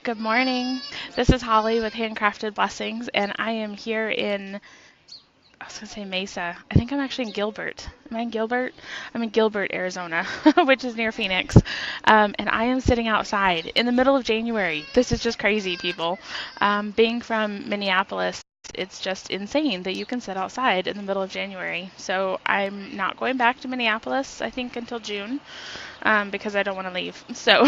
Good morning. This is Holly with Handcrafted Blessings, and I am here in, I was going to say Mesa. I think I'm actually in Gilbert. Am I in Gilbert? I'm in Gilbert, Arizona, which is near Phoenix. And I am sitting outside in the middle of January. This is just crazy, people. Being from Minneapolis, it's just insane that you can sit outside in the middle of January. So I'm not going back to Minneapolis, I think, until June. Because I don't want to leave. So,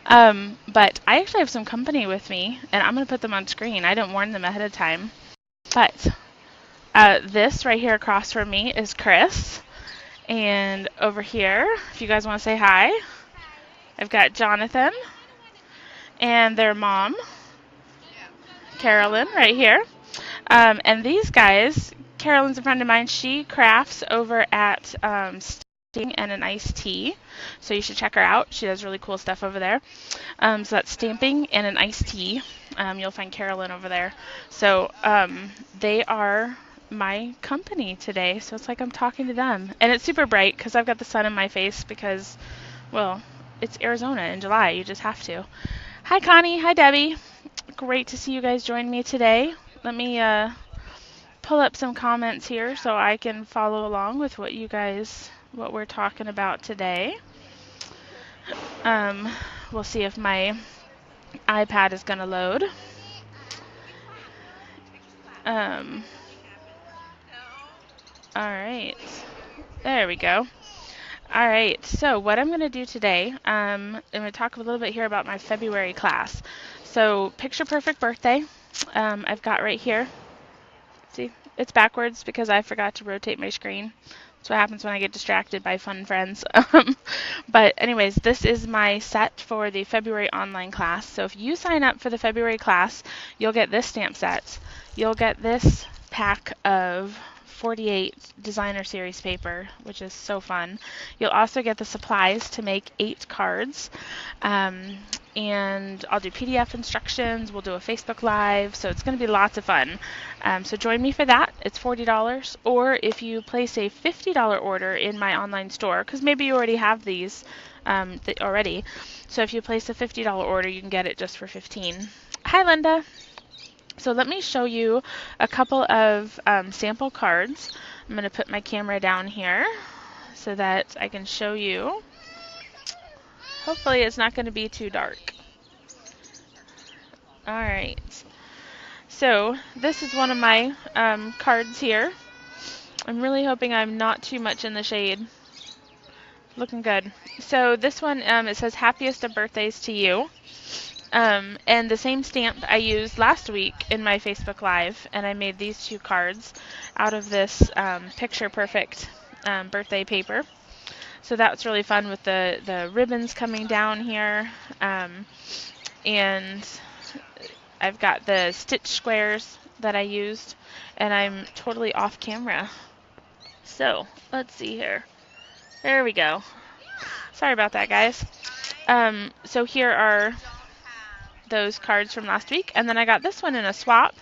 but I actually have some company with me, and I'm going to put them on screen. I didn't warn them ahead of time. But this right here across from me is Chris. And over here, if you guys want to say hi, I've got Jonathan and their mom, Carolyn, right here. And these guys, Carolyn's a friend of mine. She crafts over at and an iced tea, so you should check her out. She does really cool stuff over there. So that's stamping and an iced tea. You'll find Carolyn over there. So they are my company today, so it's like I'm talking to them. And it's super bright because I've got the sun in my face because, well, it's Arizona in July. You just have to. Hi, Connie. Hi, Debbie. Great to see you guys join me today. Let me pull up some comments here so I can follow along with what we're talking about today. We'll see if my iPad is going to load. All right. There we go. All right. So what I'm going to do today, I'm going to talk a little bit here about my February class. So Picture Perfect Birthday, I've got right here. See, it's backwards because I forgot to rotate my screen. That's what happens when I get distracted by fun friends. But anyways, this is my set for the February online class. So if you sign up for the February class, you'll get this stamp set. You'll get this pack of 48 designer series paper, which is so fun. You'll also get the supplies to make 8 cards. And I'll do PDF instructions. We'll do a Facebook Live. So it's going to be lots of fun. So join me for that. It's $40. Or if you place a $50 order in my online store, because maybe you already have these already. So if you place a $50 order, you can get it just for $15. Hi, Linda. So let me show you a couple of sample cards. I'm going to put my camera down here so that I can show you. Hopefully it's not going to be too dark. All right. So this is one of my cards here. I'm really hoping I'm not too much in the shade. Looking good. So this one, it says happiest of birthdays to you. And the same stamp I used last week in my Facebook Live, and I made these 2 cards out of this Picture Perfect birthday paper. So that's really fun with the ribbons coming down here. And I've got the stitch squares that I used, and I'm totally off camera. So let's see here. There we go. Sorry about that, guys. So here are those cards from last week, and then I got this one in a swap,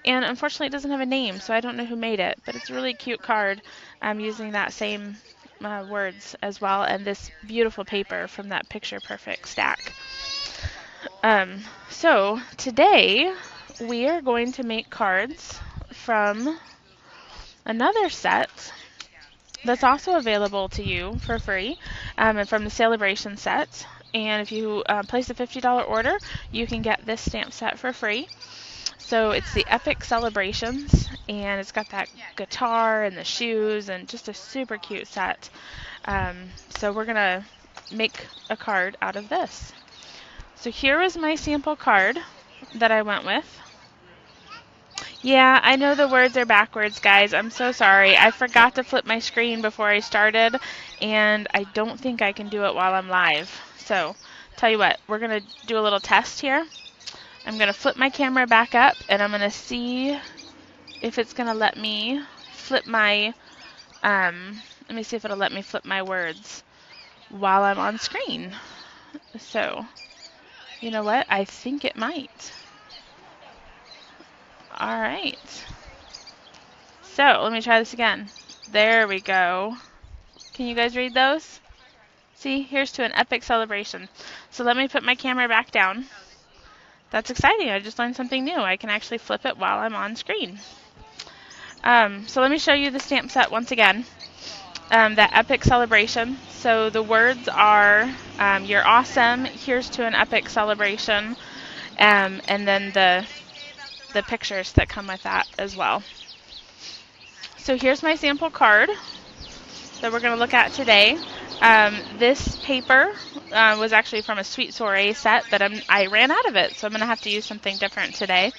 and unfortunately it doesn't have a name, so I don't know who made it, but it's a really cute card. I'm using that same words as well, and this beautiful paper from that Picture Perfect stack. So today we are going to make cards from another set that's also available to you for free, and from the Celebration set. And if you place a $50 order, you can get this stamp set for free. So it's the Epic Celebrations, and it's got that guitar and the shoes and just a super cute set. So we're going to make a card out of this. So here is my sample card that I went with. Yeah, I know the words are backwards, guys. I'm so sorry. I forgot to flip my screen before I started, and I don't think I can do it while I'm live. So, tell you what, we're going to do a little test here. I'm going to flip my camera back up, and I'm going to see if it's going to let me flip my, let me see if it'll let me flip my words while I'm on screen. So, you know what? I think it might. All right. So, let me try this again. There we go. Can you guys read those? See, here's to an epic celebration. So let me put my camera back down. That's exciting. I just learned something new. I can actually flip it while I'm on screen. So let me show you the stamp set once again. That epic celebration. So the words are, you're awesome, here's to an epic celebration, and then the pictures that come with that as well. So here's my sample card that we're going to look at today. This paper was actually from a Sweet Soiree set, but I ran out of it, so I'm going to have to use something different today.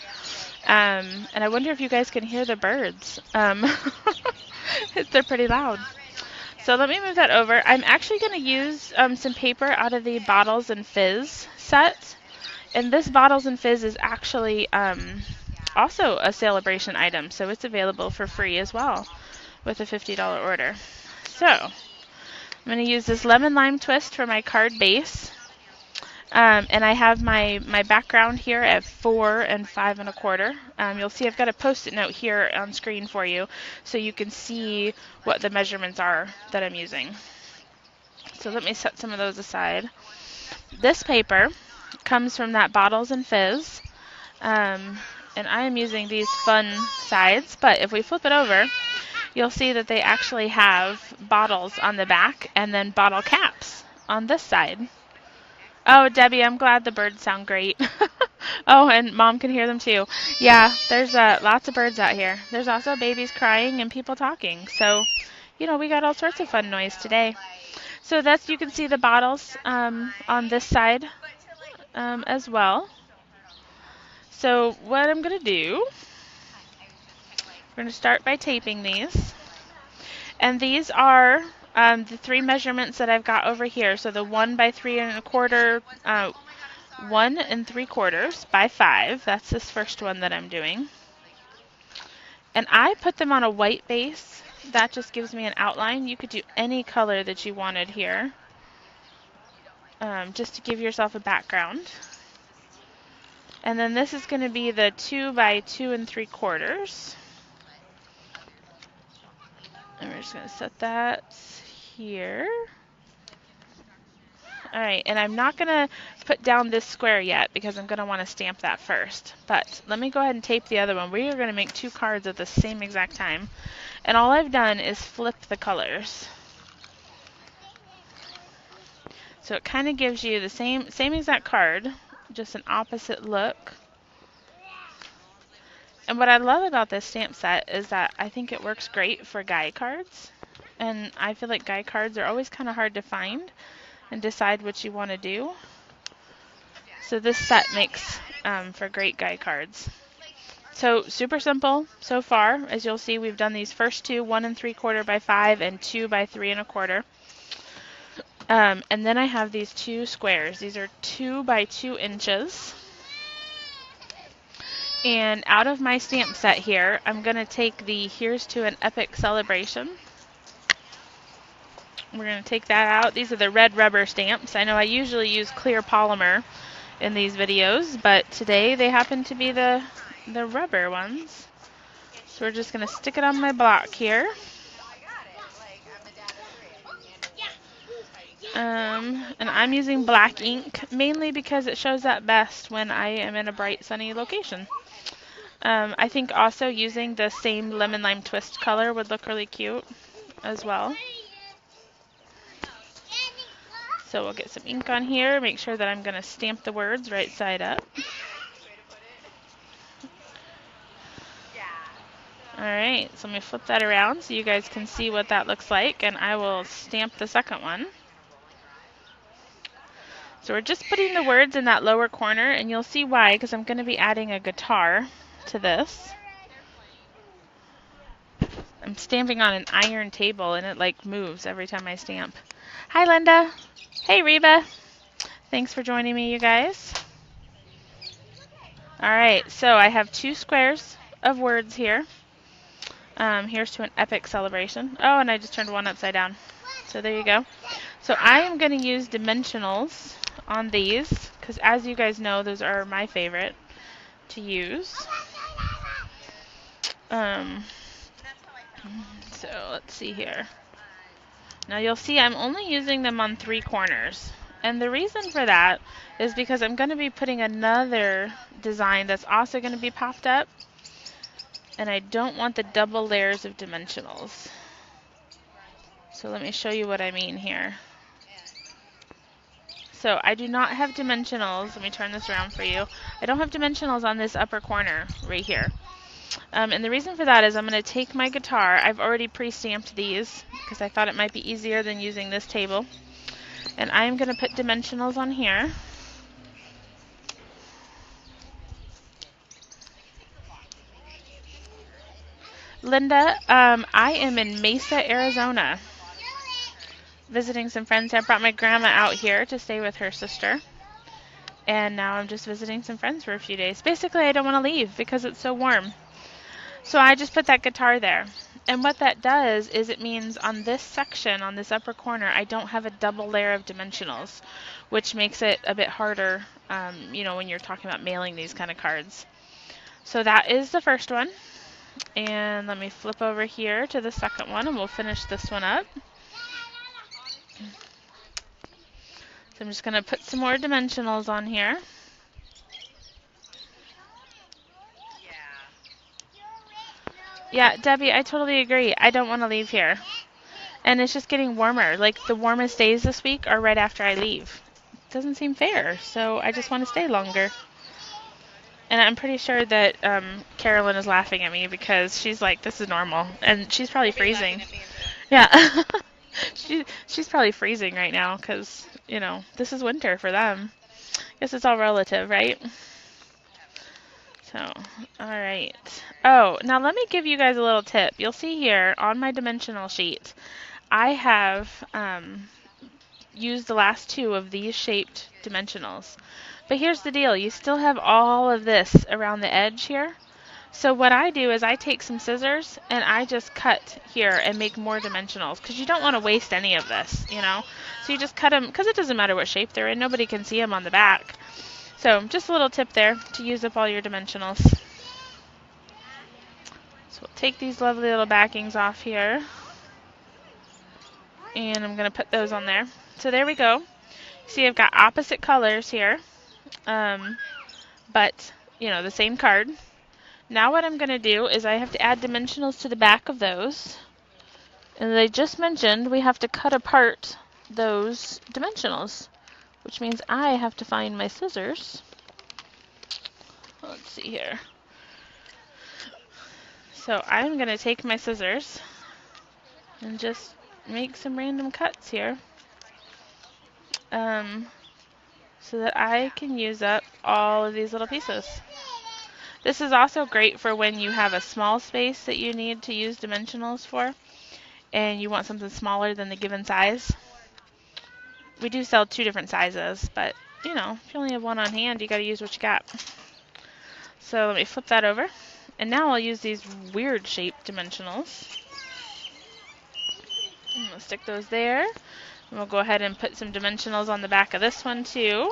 And I wonder if you guys can hear the birds. They're pretty loud. So let me move that over. I'm actually going to use some paper out of the Bottles and Fizz set. And this Bottles and Fizz is actually also a celebration item, so it's available for free as well with a $50 order. So I'm going to use this lemon lime twist for my card base. And I have my background here at 4 and 5 1/4. You'll see I've got a post-it note here on screen for you so you can see what the measurements are that I'm using. So let me set some of those aside. This paper comes from that Bottles and Fizz. And I am using these fun sides, but if we flip it over, you'll see that they actually have bottles on the back and then bottle caps on this side. Oh, Debbie, I'm glad the birds sound great. Oh, and Mom can hear them too. Yeah, there's lots of birds out here. There's also babies crying and people talking. So, we got all sorts of fun noise today. So you can see the bottles on this side as well. So what I'm going to do, we're going to start by taping these. And these are the 3 measurements that I've got over here. So the 1 by 3 1/4, 1 3/4 by 5. That's this first one that I'm doing. And I put them on a white base. That just gives me an outline. You could do any color that you wanted here, just to give yourself a background. And then this is going to be the 2 by 2 3/4. And we're just going to set that here. Alright, and I'm not going to put down this square yet because I'm going to want to stamp that first. But let me go ahead and tape the other one. We are going to make 2 cards at the same exact time. And all I've done is flip the colors. So it kind of gives you the same exact card, just an opposite look. And what I love about this stamp set is that I think it works great for guy cards. And I feel like guy cards are always kind of hard to find and decide what you want to do. So this set makes for great guy cards. So super simple so far. As you'll see, we've done these first 2, 1 3/4 by 5 and 2 by 3 1/4. And then I have these 2 squares. These are 2 by 2 inches. And out of my stamp set here, I'm going to take the Here's to an Epic Celebration. We're going to take that out. These are the red rubber stamps. I know I usually use clear polymer in these videos, but today they happen to be the rubber ones. So we're just going to stick it on my block here. And I'm using black ink mainly because it shows up best when I am in a bright sunny location. I think also using the same lemon lime twist color would look really cute as well. So we'll get some ink on here, make sure that I'm going to stamp the words right side up. Alright, so let me flip that around so you guys can see what that looks like, and I will stamp the second one. So we're just putting the words in that lower corner, and you'll see why, because I'm going to be adding a guitar to this. I'm stamping on an iron table, and it like moves every time I stamp. Hi, Linda. Hey, Reba. Thanks for joining me, you guys. Alright, so I have 2 squares of words here. Here's to an epic celebration. Oh, and I just turned one upside down. So there you go. So I am going to use dimensionals on these, because as you guys know, those are my favorite to use. So let's see here. Now you'll see I'm only using them on 3 corners. And the reason for that is because I'm going to be putting another design that's also going to be popped up, and I don't want the double layers of dimensionals. So let me show you what I mean here. So I do not have dimensionals. Let me turn this around for you. I don't have dimensionals on this upper corner right here. And the reason for that is I'm going to take my guitar. I've already pre-stamped these because I thought it might be easier than using this table. And I'm going to put dimensionals on here. Linda, I am in Mesa, Arizona, visiting some friends. I brought my grandma out here to stay with her sister. And now I'm just visiting some friends for a few days. Basically, I don't want to leave because it's so warm. So I just put that guitar there. And what that does is it means on this section, on this upper corner, I don't have a double layer of dimensionals, which makes it a bit harder, you know, when you're talking about mailing these kind of cards. So that is the first one. And let me flip over here to the second one, and we'll finish this one up. So I'm just going to put some more dimensionals on here. Yeah, Debbie, I totally agree. I don't want to leave here. And it's just getting warmer. Like, the warmest days this week are right after I leave. It doesn't seem fair, so I just want to stay longer. And I'm pretty sure that Carolyn is laughing at me because she's like, this is normal. And she's probably freezing. Yeah. She's probably freezing right now because, you know, this is winter for them. Guess it's all relative, right? So, alright. Oh, now let me give you guys a little tip. You'll see here on my dimensional sheet, I have used the last two of these shaped dimensionals. But here's the deal. You still have all of this around the edge here. So what I do is I take some scissors and I just cut here and make more dimensionals because you don't want to waste any of this, you know. So you just cut them because it doesn't matter what shape they're in. Nobody can see them on the back. So just a little tip there to use up all your dimensionals. So we'll take these lovely little backings off here. And I'm going to put those on there. So there we go. See, I've got opposite colors here. But, you know, the same card. Now what I'm going to do is I have to add dimensionals to the back of those. And as I just mentioned, we have to cut apart those dimensionals, which means I have to find my scissors. Let's see here. So I'm going to take my scissors and just make some random cuts here so that I can use up all of these little pieces. This is also great for when you have a small space that you need to use dimensionals for and you want something smaller than the given size. We do sell 2 different sizes, but you know, if you only have one on hand, you got to use what you got. So let me flip that over. And now I'll use these weird shaped dimensionals. I'm going to stick those there. And we'll go ahead and put some dimensionals on the back of this one too.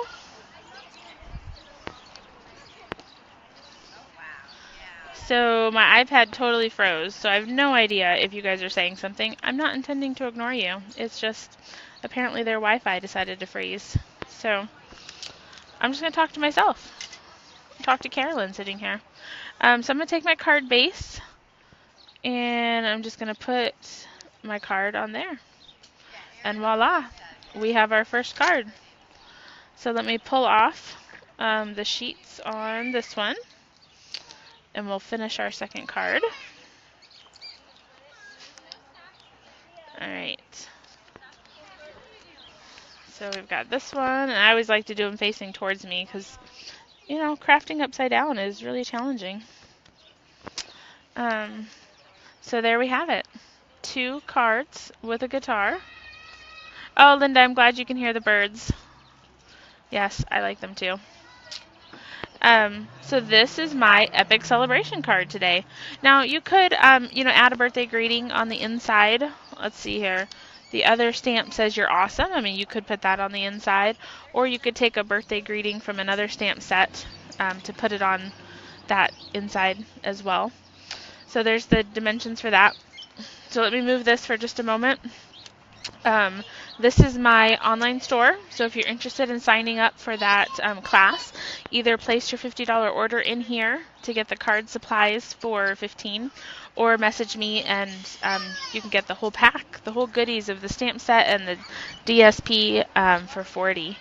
So my iPad totally froze, so I have no idea if you guys are saying something. I'm not intending to ignore you. It's just apparently their Wi-Fi decided to freeze. So I'm just going to talk to myself. Talk to Carolyn sitting here. So I'm going to take my card base and I'm just going to put my card on there. And voila, we have our first card. So let me pull off the sheets on this one. And we'll finish our second card. Alright. So we've got this one, and I always like to do them facing towards me because, you know, crafting upside down is really challenging. So there we have it. 2 cards with a guitar. Oh, Linda, I'm glad you can hear the birds. Yes, I like them too. So this is my epic celebration card today. Now you could, you know, add a birthday greeting on the inside. Let's see here. The other stamp says you're awesome. I mean, you could put that on the inside, or you could take a birthday greeting from another stamp set to put it on that inside as well. So there's the dimensions for that. So let me move this for just a moment. This is my online store, so if you're interested in signing up for that class, either place your $50 order in here to get the card supplies for $15, or message me and you can get the whole pack, the whole goodies of the stamp set and the DSP for $40.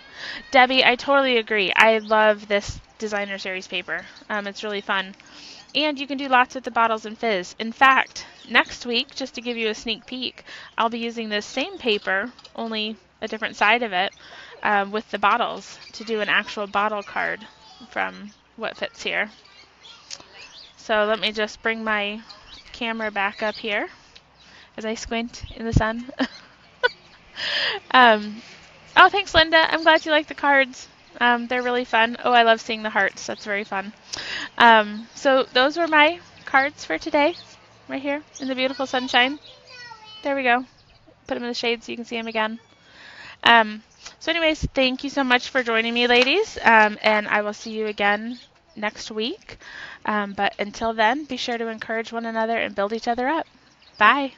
Debbie, I totally agree. I love this designer series paper. It's really fun. And you can do lots with the bottles and fizz. In fact, next week, just to give you a sneak peek, I'll be using this same paper, only a different side of it, with the bottles to do an actual bottle card from what fits here. So let me just bring my camera back up here as I squint in the sun. Oh, thanks, Linda. I'm glad you like the cards. They're really fun. Oh, I love seeing the hearts. That's very fun. So those were my cards for today, right here in the beautiful sunshine. There we go. Put them in the shade so you can see them again. So anyways, thank you so much for joining me, ladies, and I will see you again next week. But until then, be sure to encourage one another and build each other up. Bye.